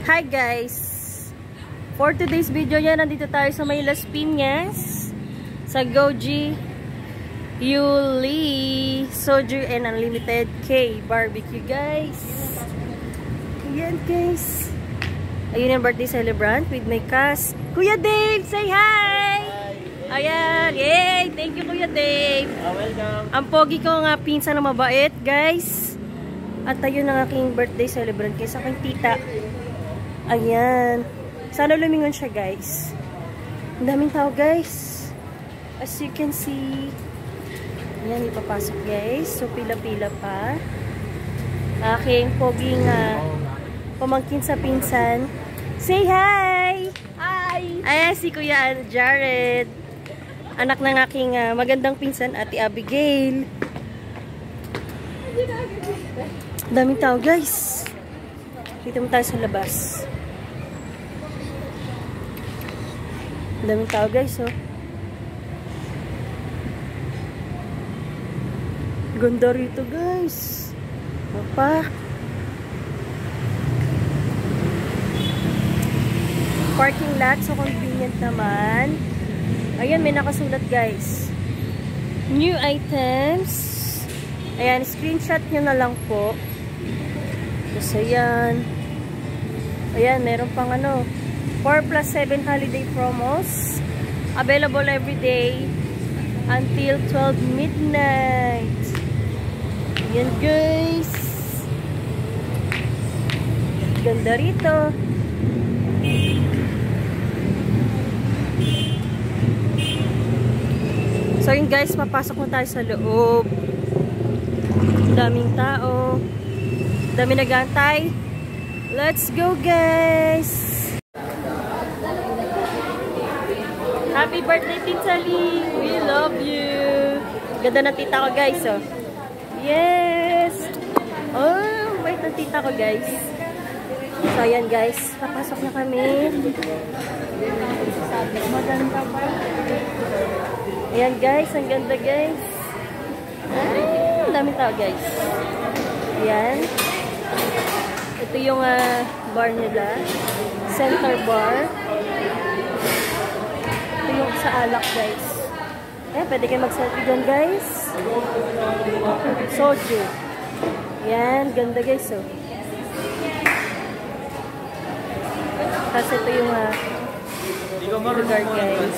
Hi guys! For today's video yan, nandito tayo sa may Las Piñas sa Goji Yuli Soju and Unlimited K Barbecue guys. Ayan guys. Ayun yung birthday celebrant with my cast. Kuya Dave, say hi! Ayan, yay! Thank you Kuya Dave. Welcome. Ang pogi ko nga pinsan na mabait guys. At ayun ang aking birthday celebrant kaysa aking tita. Ayan. Sana lumingon siya guys. Ang daming tao guys. As you can see. Ayan, ipapasok guys. So pila-pila pa. Aking poging pamangkin sa pinsan. Say hi! Hi! Ayan si Kuya Jared. Anak ng aking magandang pinsan, Ate Abigail. Daming tao guys. Dito mo tayo sa labas. Daming tao guys oh. Ganda rito guys. Apa? Parking lot, so convenient naman. Ayan, may nakasulat guys. New items. Ayan, screenshot nyo na lang po. Tapos ayan. Ayan, meron pang 4+7 holiday promos. Available every day until 12 midnight. Ayan guys. Ganda rito. So yun guys, papasok na tayo sa loob. Daming tao. Dami nag-aantay. Let's go guys! Happy birthday Tinsali! We love you! Ganda ng tita ko guys oh. Yes! Oh, wait ng tita ko guys. So ayan guys, papasok na kami. Maganda pa. Ayan guys, ang ganda guys. Ay, ang daming tao guys. Ayan. Ito yung bar nila. Center bar. Ito yung sa alak guys. Ayan, pwede kayo mag-selfie dyan guys. Soju. Ayan, ganda guys oh. Kasi ito yung lugar guys.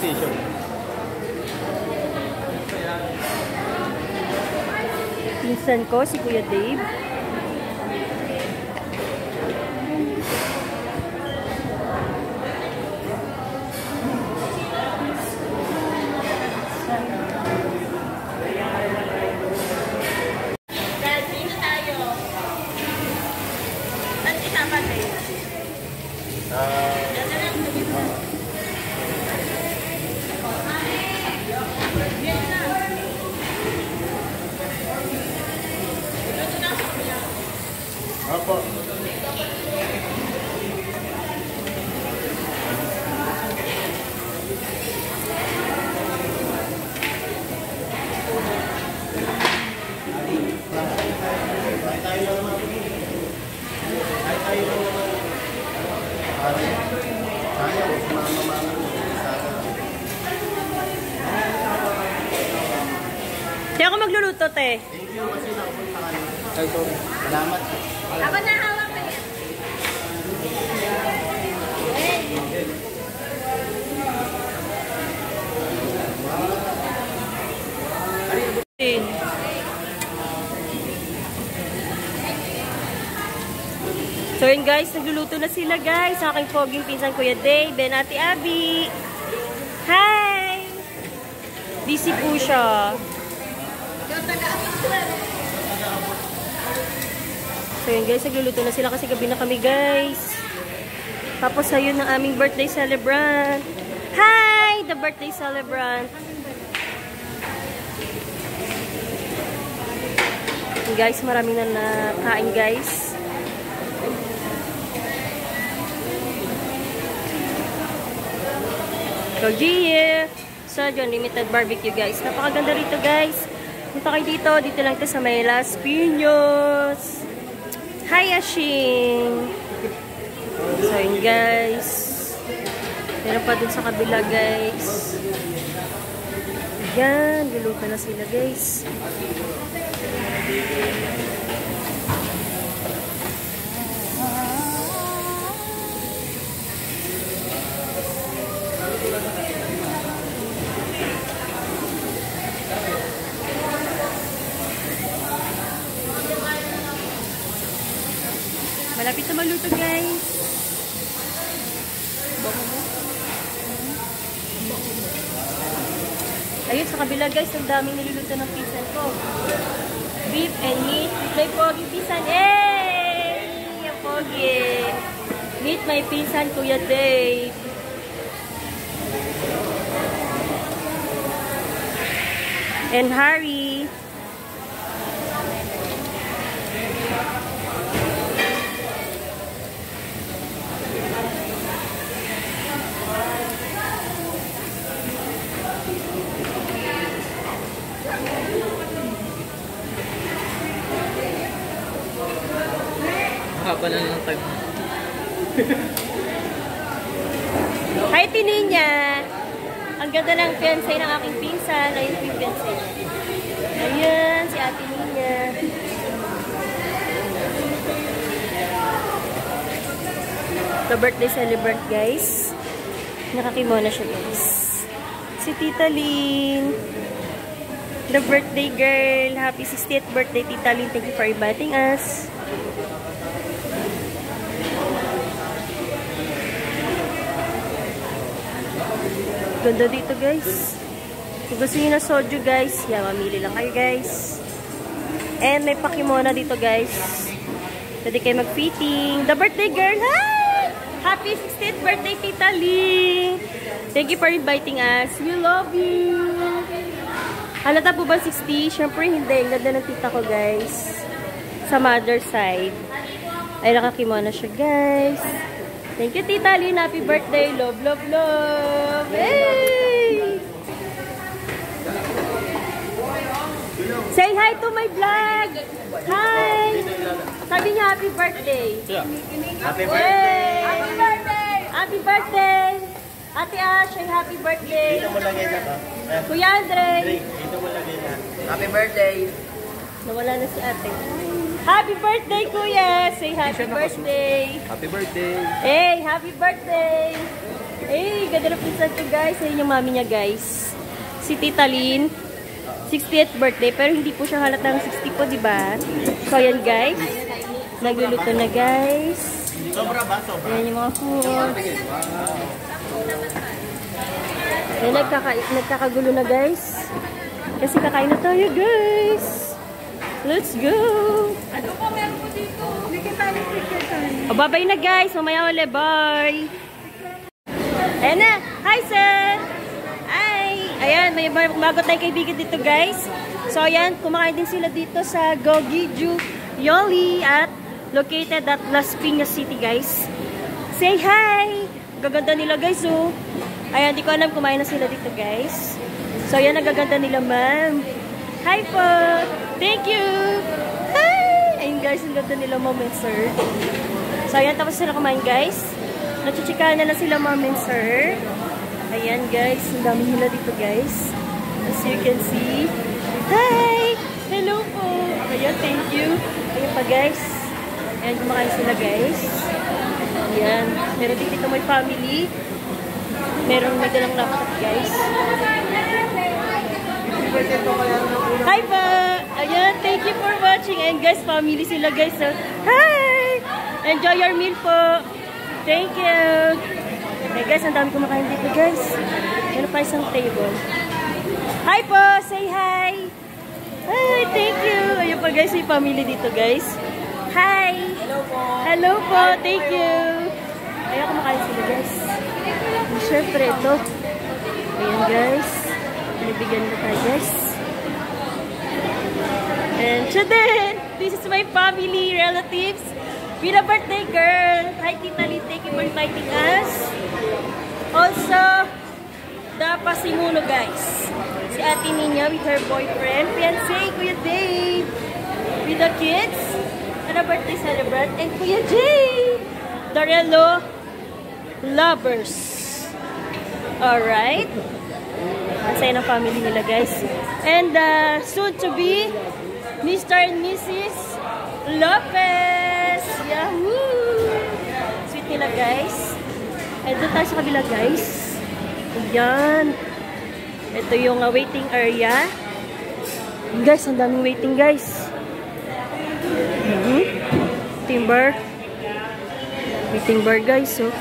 Pinsan ko, si Kuya Dave. Apa? Hindi ako magluluto, te. Thank you kasi nakapunta ka na. Salamat. Ako na hawak ka yan. So yun guys, nagluluto na sila guys. Sa aking poging pinsan Kuya Dave, Ben Ate Abby. Hi! Busy po siya. So yun guys, nagluluto na sila kasi gabi na kami guys. Tapos ayun ang aming birthday celebrant. Hi! The birthday celebrant. And guys, marami na nakain guys. Goji Soju Unlimited Barbecue guys. Napakaganda rito guys. Punta kayo dito. Dito lang ito sa may Las Piñas. Hi, Ashing! So, yun guys. Meron pa dun sa kabila, guys. Yan. Luluto na sila, guys. Malapit na maluto, guys. Ayun, sa kabila, guys, ang daming niluluto ng pinsan ko. Beef and meat. May pogi pinsan. Hey! Ang pogi. Meet my pinsan, Kuya Dave. And Harry. Haba na ng tag. Hi, Tininya! Ang ganda ng fiancé ng aking pinsan. Ayun po yung fiancé. Ayan, si Ate Ninya. The birthday celebrant, guys. Nakakimono siya, guys. Si Tita Lynn. The birthday girl. Happy 60th birthday, Tita Lynn. Thank you for inviting us. Ganda dito, guys. Kung gusto nyo na soju, guys, yan, mamili lang kayo, guys. And may pakimona dito, guys. Pwede kayo mag-fitting. The birthday girl, hi! Happy 60th birthday, Tita Lee! Thank you for inviting us. We love you! Halata po ba 60? Siyempre, hindi. Ganda ng tita ko, guys. Sa mother side. Ay, nakakimona siya, guys. Thank you, Tita Lynn. Happy birthday. Love, love, love. Hey! Say hi to my vlog. Hi! Sabi niya, happy birthday. Happy birthday! Happy birthday! Happy birthday! Ate Ash, ay happy birthday. Dito mo lagay na to. Kuya Andre. Dito mo lagay na. Happy birthday! Nawala na si ate. Happy birthday, Kuya! Say happy birthday! Happy birthday! Hey, happy birthday! Hey, ganda na pinsan ko, guys. Ayun yung mami niya, guys. Si Tita Lynn. 60th birthday. Pero hindi po siya halatang 60 po, diba? So, ayan, guys. Nagluluto na, guys. Sobra ba? Sobra? Ayan yung mga food. Ayan, nagkakagulo na, guys. Kasi kakain na tayo, guys. Let's go! Ano po meron po dito? Nakitali picture tayo. O, bye-bye na, guys. Mamaya ulit. Bye! Ayan na. Hi, sir! Hi! Ayan, may bago tayong kaibigan dito, guys. So, ayan, kumakain din sila dito sa Gogiju Yoli at located at Las Piñas City, guys. Say hi! Gaganda nila, guys, oh. Ayan, di ko alam kumain na sila dito, guys. So, ayan, nagaganda nila, ma'am. Hi po! Thank you! Hi! Ayun, guys, ang ganda nila, ma'am and sir. So, ayan, tapos sila kumain, guys. Nachichikahan na lang sila, ma'am and sir. Ayan, guys. Ang dami nila dito, guys. As you can see. Hi! Hello po! Ayan, thank you. Ayan pa, guys. Ayan, kumakain sila, guys. Ayan. Meron din dito may family. Meron may dalang laptop, guys. Hi pa! Ayan, thank you for watching. And guys, family sila, guys. So, hi! Enjoy your meal po. Thank you. Hey guys, ang dami kumakain dito, guys. Meron pa isang table. Hi po! Say hi! Hi! Thank you! Ayun pa, guys, yung family dito, guys. Hi! Hello po! Hello po! Thank you! Ayan, kumakain sila, guys. And syempre, ito. Ayan, guys. Binibigyan na tayo, guys. And then, this is my family, relatives. With a birthday girl. Hi, Tita Lee. Thank you for inviting us. Also, the pasimuno, guys. Si Ate Ninya with her boyfriend. Fiancé, Kuya Dave. With the kids. And a birthday celebrant. And Kuya Jay. Darello lovers. Alright. Ang saya ng family nila, guys. And soon to be Mr. and Mrs. Lopez. Yahoo! Sweet nila, guys. And doon tayo sa kabila, guys. Ayan. Ito yung waiting area. Guys, ang daming waiting, guys. Timber. Waiting bar, guys. So,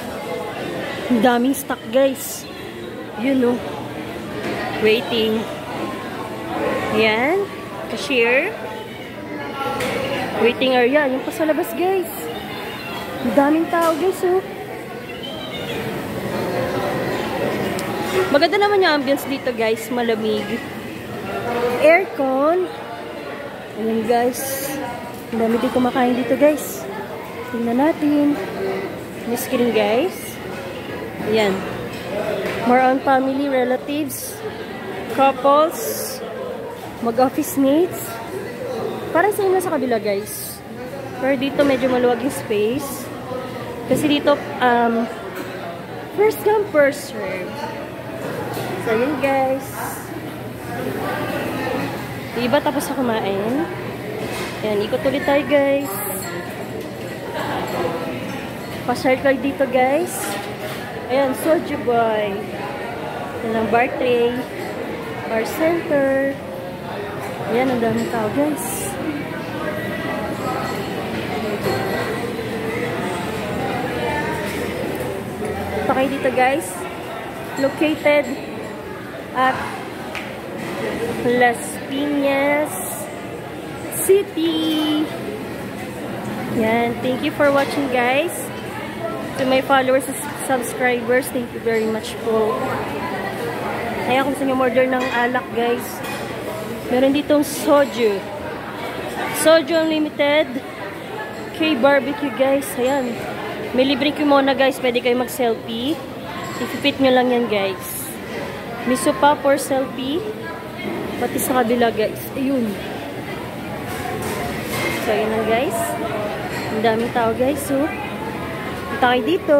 ang daming stock, guys. Yun, no. Waiting. Ayan. Cashier. Waiting area. Yung pa sa labas, guys. Ang daming tao, guys, oh. Maganda naman yung ambience dito, guys. Malamig. Aircon. Ayan, guys. Ang dami din kumakain dito, guys. Tingnan natin. May screen, guys. Ayan. More on family, relatives, couples, mag-office mates. Parang same na sa kabila, guys. Pero dito medyo maluwag yung space. Kasi dito, first come, first serve. So, yun, guys. Diba tapos na kumain? Ayan, ikot ulit tayo, guys. Pa-circle dito, guys. Ayan, Soju Boy. Ayan ang bar tray. Bar center. Ayan, ang daming tao, guys. Ito kayo dito, guys. Located at Las Piñas City. Yan. Thank you for watching, guys. To my followers and subscribers, thank you very much po. Kaya kung gusto nyo order ng alak, guys, meron ditong soju. Soju Unlimited. K-barbecue, guys. Ayan. May libreng kimono, guys. Pwede kayo mag-selfie. I-fit nyo lang yan, guys. Miso pa for selfie. Pati sa kabila, guys. Ayun. So, ayan lang, guys. Ang daming tao, guys. So, punta kayo dito.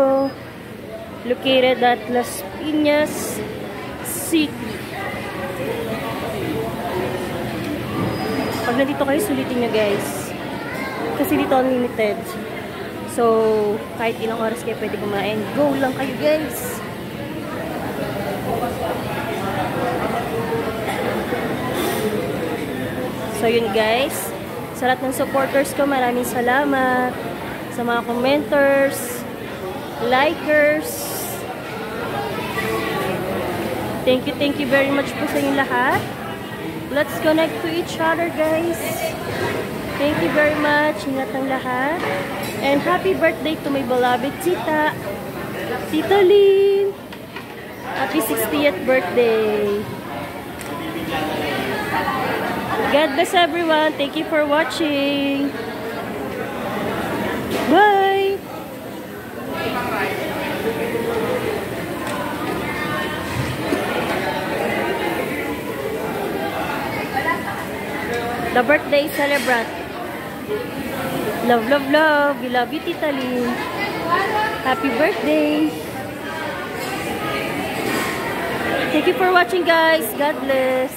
Located at Las Piñas City. Pag nandito kayo, sulitin nyo, guys. Kasi dito unlimited. So, kahit ilang oras kayo pwede kumain. Go lang kayo, guys. So, yun, guys. Sa lahat ng supporters ko, maraming salamat. Sa mga commenters, likers. Thank you very much po sa inyo lahat. Let's connect to each other, guys. Thank you very much. Ingat ang lahat. And happy birthday to my beloved tita, Tita Lynn. Happy 60th birthday. God bless everyone. Thank you for watching. Bye. The birthday celebrant. Love, love, love. We love you, Tita Lynn. Happy birthday. Thank you for watching, guys. God bless.